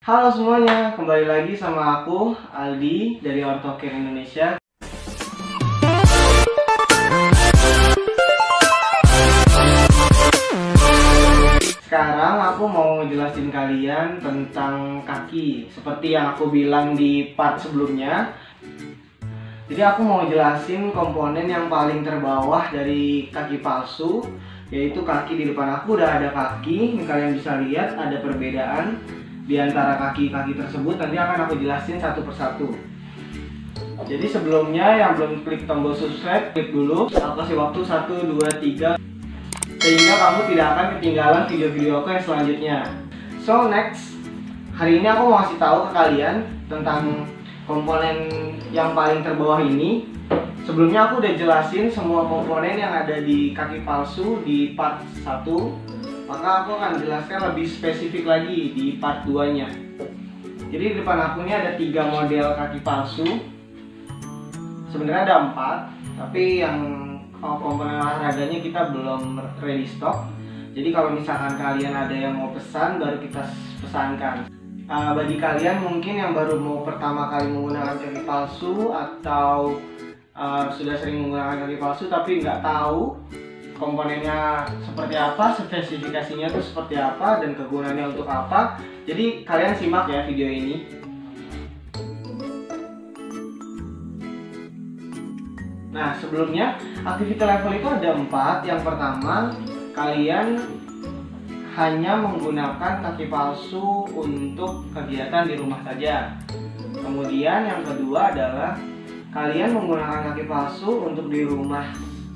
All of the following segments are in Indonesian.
Halo semuanya, kembali lagi sama aku Aldi dari Orthocare Indonesia. Sekarang aku mau ngejelasin kalian tentang kaki, seperti yang aku bilang di part sebelumnya. Jadi aku mau jelasin komponen yang paling terbawah dari kaki palsu, yaitu kaki. Di depan aku udah ada kaki, ini kalian bisa lihat ada perbedaan di antara kaki-kaki tersebut. Nanti akan aku jelasin satu persatu. Jadi sebelumnya yang belum klik tombol subscribe, klik dulu. Aku kasih waktu 1, 2, 3 sehingga kamu tidak akan ketinggalan video-video aku yang selanjutnya. So next, hari ini aku mau kasih tahu ke kalian tentang komponen yang paling terbawah ini. Sebelumnya aku udah jelasin semua komponen yang ada di kaki palsu di part 1. Maka aku akan jelaskan lebih spesifik lagi di part 2 nya. Jadi di depan aku ini ada 3 model kaki palsu. Sebenarnya ada 4, tapi yang komponen olahraganya kita belum ready stock. Jadi kalau misalkan kalian ada yang mau pesan, baru kita pesankan. Bagi kalian mungkin yang baru mau pertama kali menggunakan kaki palsu atau sudah sering menggunakan kaki palsu tapi nggak tahu komponennya seperti apa, spesifikasinya itu seperti apa, dan kegunaannya untuk apa, jadi kalian simak ya video ini. Nah, sebelumnya activity level itu ada 4. Yang pertama, kalian hanya menggunakan kaki palsu untuk kegiatan di rumah saja. Kemudian yang kedua adalah kalian menggunakan kaki palsu untuk di rumah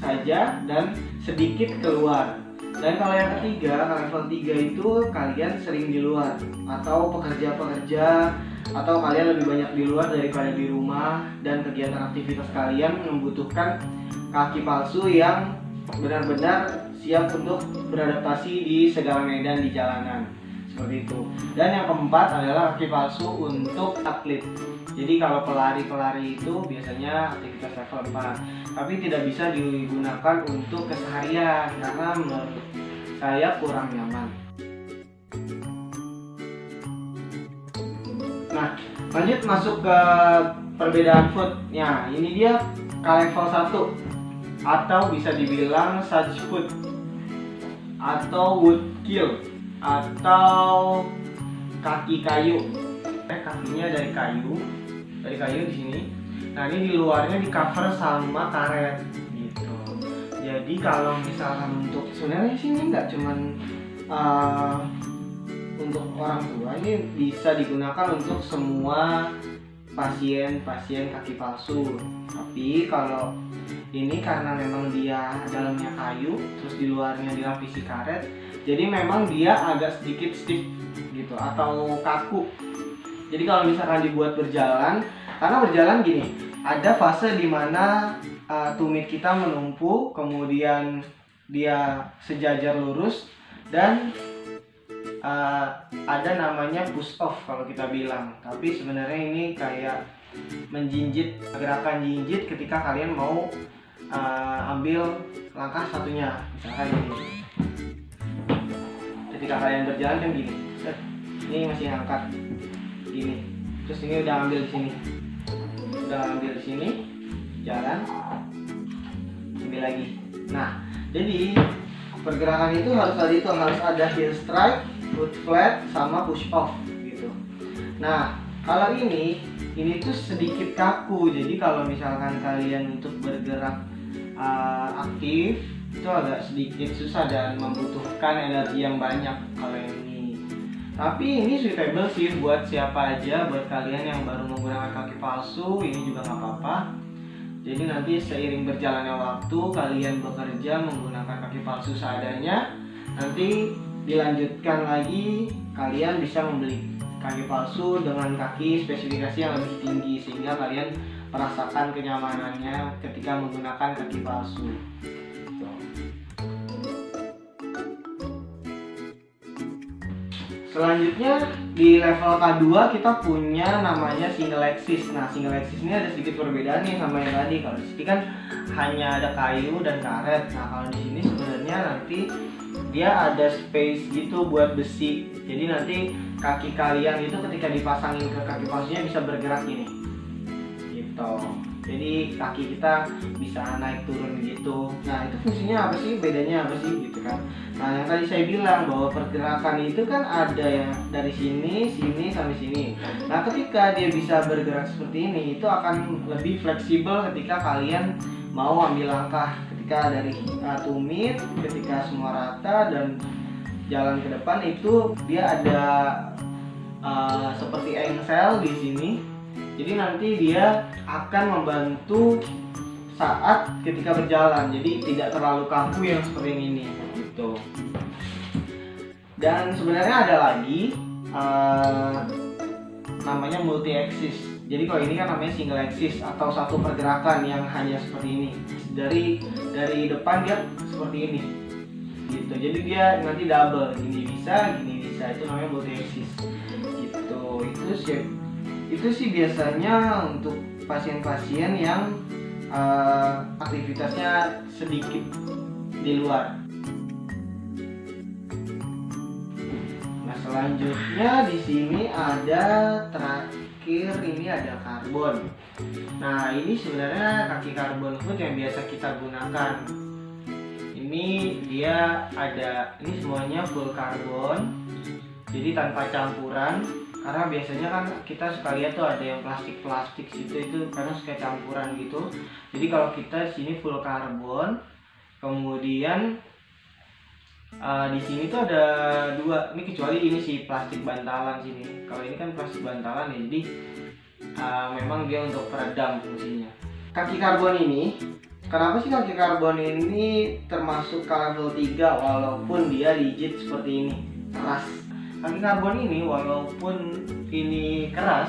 saja dan sedikit keluar. Dan kalau yang ketiga, level 3 itu kalian sering di luar atau pekerja-pekerja, atau kalian lebih banyak di luar daripada di rumah, dan kegiatan aktivitas kalian membutuhkan kaki palsu yang benar-benar siap untuk beradaptasi di segala medan di jalanan, seperti itu. Dan yang keempat adalah kaki palsu untuk atlet. Jadi kalau pelari-pelari itu biasanya aktivitas level 4, tapi tidak bisa digunakan untuk keseharian karena menurut saya kurang nyaman. Nah, lanjut masuk ke perbedaan footnya. Ini dia level 1 atau bisa dibilang such foot atau wood kill atau kaki kayu. Kakinya dari kayu di sini. Nah, ini di luarnya di cover sama karet gitu. Jadi kalau misalkan untuk sebenarnya sih ini nggak cuman untuk orang tua, ini bisa digunakan untuk semua pasien kaki palsu. Tapi kalau ini karena memang dia dalamnya kayu, terus di luarnya dilapisi karet, jadi memang dia agak sedikit stiff gitu atau kaku. Jadi kalau misalkan dibuat berjalan, karena berjalan gini, ada fase dimana tumit kita menumpuk, kemudian dia sejajar lurus, dan ada namanya push off kalau kita bilang. Tapi sebenarnya ini kayak menjinjit, gerakan jinjit ketika kalian mau ambil langkah satunya, misalkan gini. Ketika kalian berjalan kan gini, ini masih angkat gini, terus ini udah ambil di sini, jalan, ambil lagi. Nah, jadi pergerakan itu harus ada heel strike, foot flat, sama push off gitu. Nah, kalau ini tuh sedikit kaku. Jadi kalau misalkan kalian untuk bergerak aktif itu agak sedikit susah dan membutuhkan energi yang banyak kalau yang ini. Tapi ini suitable sih buat siapa aja, buat kalian yang baru menggunakan kaki palsu, ini juga nggak apa-apa. Jadi nanti seiring berjalannya waktu kalian bekerja menggunakan kaki palsu seadanya, nanti dilanjutkan lagi kalian bisa membeli kaki palsu dengan kaki spesifikasi yang lebih tinggi sehingga kalian merasakan kenyamanannya ketika menggunakan kaki palsu. Selanjutnya di level K2 kita punya namanya single axis. Nah, single axis ini ada sedikit perbedaan nih sama yang tadi. Kalau di sini kan hanya ada kayu dan karet. Nah, kalau di sini sebenarnya nanti dia ada space gitu buat besi. Jadi nanti kaki kalian itu ketika dipasangin ke kaki palsunya bisa bergerak gini gitu. Jadi kaki kita bisa naik turun gitu. Nah itu fungsinya apa sih, bedanya apa sih gitu kan. Nah yang tadi saya bilang bahwa pergerakan itu kan ada yang dari sini, sini sampai sini. Nah ketika dia bisa bergerak seperti ini, itu akan lebih fleksibel ketika kalian mau ambil langkah. Ketika dari tumit, ketika semua rata dan jalan ke depan, itu dia ada seperti engsel di sini. Jadi nanti dia akan membantu saat ketika berjalan. Jadi tidak terlalu kaku yang seperti ini gitu. Dan sebenarnya ada lagi namanya multi axis. Jadi kalau ini kan namanya single axis atau satu pergerakan yang hanya seperti ini. Dari depan dia seperti ini gitu. Jadi dia nanti double, gini bisa, itu namanya multi axis gitu. Itu sih biasanya untuk pasien-pasien yang aktivitasnya sedikit di luar. Nah selanjutnya di sini ada terakhir, ini ada karbon. Nah ini sebenarnya kaki karbon foot yang biasa kita gunakan. Ini dia ada, ini semuanya full karbon, jadi tanpa campuran. Karena biasanya kan kita suka lihat tuh ada yang plastik itu karena suka campuran gitu. Jadi kalau kita sini full karbon, kemudian di sini tuh ada dua. Ini kecuali ini sih plastik bantalan sini. Kalau ini kan plastik bantalan ya, jadi memang dia untuk peredam fungsinya. Kaki karbon ini, kenapa sih kaki karbon ini termasuk ke level 3 walaupun dia rigid seperti ini, keras. Kaki karbon ini walaupun ini keras,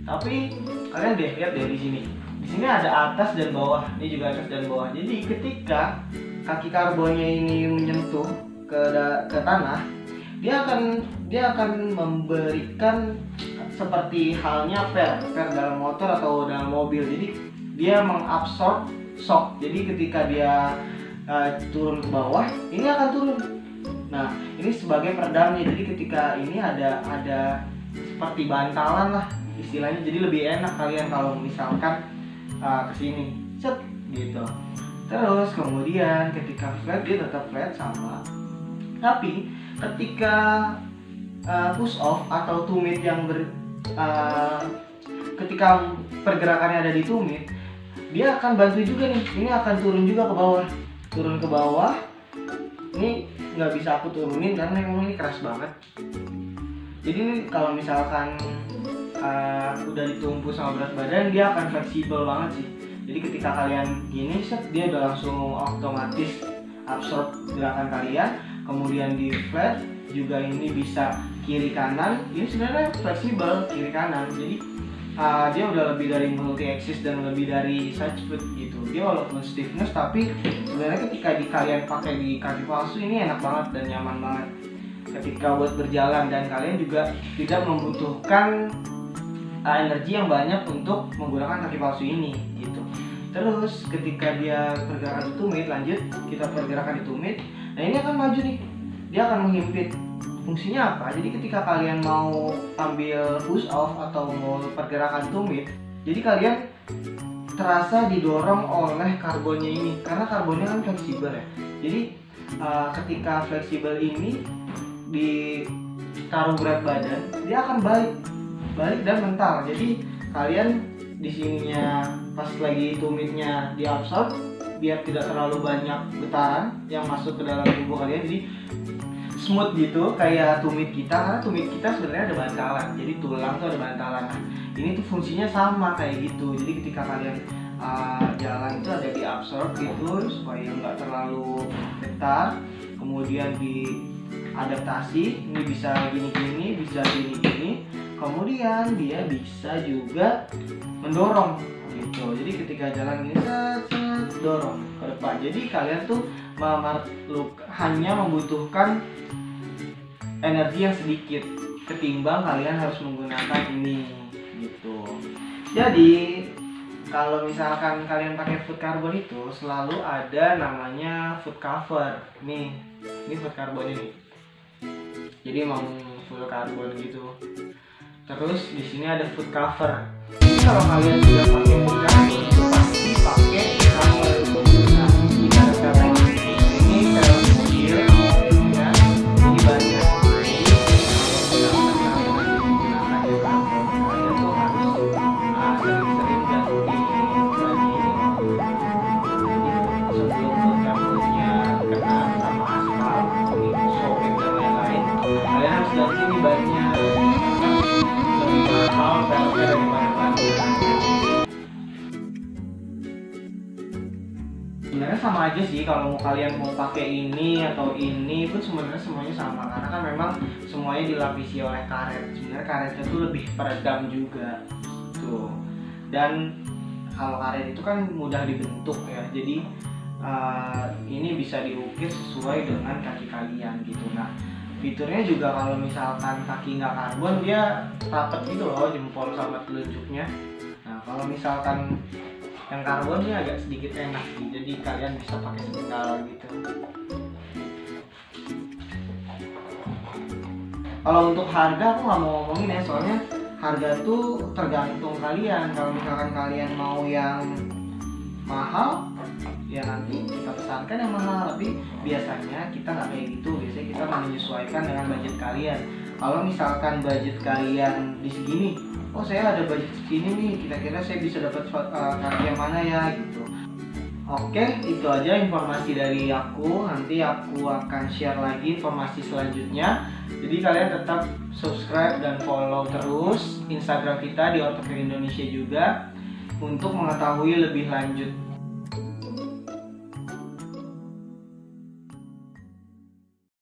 tapi kalian lihat deh di sini. Di sini ada atas dan bawah. Ini juga atas dan bawah. Jadi ketika kaki karbonnya ini menyentuh ke tanah, dia akan memberikan seperti halnya per dalam motor atau dalam mobil. Jadi dia mengabsorb shock. Jadi ketika dia turun ke bawah, ini akan turun. Nah, ini sebagai peredamnya. Jadi ketika ini ada seperti bantalan lah istilahnya. Jadi lebih enak kalian kalau misalkan kesini, set gitu. Terus kemudian ketika flat dia tetap flat sama. Tapi ketika push off atau tumit yang ketika pergerakannya ada di tumit, dia akan bantu juga nih. Ini akan turun juga ke bawah, turun ke bawah. Ini nggak bisa aku turunin karena memang ini keras banget. Jadi ini kalau misalkan udah ditumpu sama berat badan, dia akan fleksibel banget sih. Jadi ketika kalian gini set, dia udah langsung otomatis absorb gerakan kalian. Kemudian di flat juga ini bisa kiri kanan. Ini sebenarnya fleksibel kiri kanan. Jadi dia udah lebih dari multi axis dan lebih dari side split gitu. Dia walaupun stiffness, tapi sebenarnya ketika kalian pakai di kaki palsu ini enak banget dan nyaman banget ketika buat berjalan. Dan kalian juga tidak membutuhkan energi yang banyak untuk menggunakan kaki palsu ini gitu. Terus ketika dia pergerakan di tumit, lanjut kita pergerakan di tumit. Nah ini akan maju nih, dia akan menghimpit. Fungsinya apa? Jadi ketika kalian mau ambil push off atau mau pergerakan tumit, jadi kalian terasa didorong oleh karbonnya ini, karena karbonnya kan fleksibel ya. Jadi ketika fleksibel ini ditaruh berat badan, dia akan balik dan mental. Jadi kalian di sininya pas lagi tumitnya diabsorb, biar tidak terlalu banyak getaran yang masuk ke dalam tubuh kalian. Jadi smooth gitu kayak tumit kita, karena tumit kita sebenarnya ada bantalan. Jadi tulang tuh ada bantalan. Nah, ini tuh fungsinya sama kayak gitu. Jadi ketika kalian jalan itu ada diabsorb gitu supaya nggak terlalu getar. Kemudian diadaptasi, ini bisa gini-gini, bisa gini-gini. Kemudian dia bisa juga mendorong gitu. Jadi ketika jalan gini dorong ke depan. Jadi kalian tuh hanya membutuhkan energi yang sedikit ketimbang kalian harus menggunakan ini gitu. Jadi kalau misalkan kalian pakai foot carbon itu selalu ada namanya foot cover nih. Ini food karbonnya nih. Jadi emang full karbon gitu. Terus di sini ada food cover. Jadi kalau kalian sudah pakai food karbon itu pasti pakai cover. Nah, ini ada cover. Ini kalau kecil, ya. Ini banyak. Jadi kalau menggunakan karbon, kalian tuh harus sering-sering ganti bagi. Jadi sebelum food karbonnya kena sama aspal, ini sobek dan lain-lain, kalian harus ganti nih banyak. Mahal peleknya daripada bahannya. Sebenarnya sama aja sih, kalau kalian mau pakai ini atau ini pun sebenarnya semuanya sama, karena kan memang semuanya dilapisi oleh karet. Sebenarnya karetnya tuh lebih peredam juga tuh. Dan kalau karet itu kan mudah dibentuk ya, jadi ini bisa diukir sesuai dengan kaki kalian gitu. Nah, fiturnya juga kalau misalkan kaki nggak karbon, dia rapet gitu loh jempol sama telunjuknya. Nah, kalau misalkan yang karbon dia agak sedikit enak sih, jadi kalian bisa pakai sendal gitu. Kalau untuk harga aku nggak mau ngomongin ya, soalnya harga tuh tergantung kalian. Kalau misalkan kalian mau yang mahal, ya nanti kita pesankan yang mahal. Tapi biasanya kita nggak kayak gitu, biasanya kita menyesuaikan dengan budget kalian. Kalau misalkan budget kalian di segini, oh saya ada budget segini nih, kira-kira saya bisa dapat kaki yang mana ya gitu. Oke, itu aja informasi dari aku. Nanti aku akan share lagi informasi selanjutnya. Jadi kalian tetap subscribe dan follow terus Instagram kita di Ortopedi Indonesia juga untuk mengetahui lebih lanjut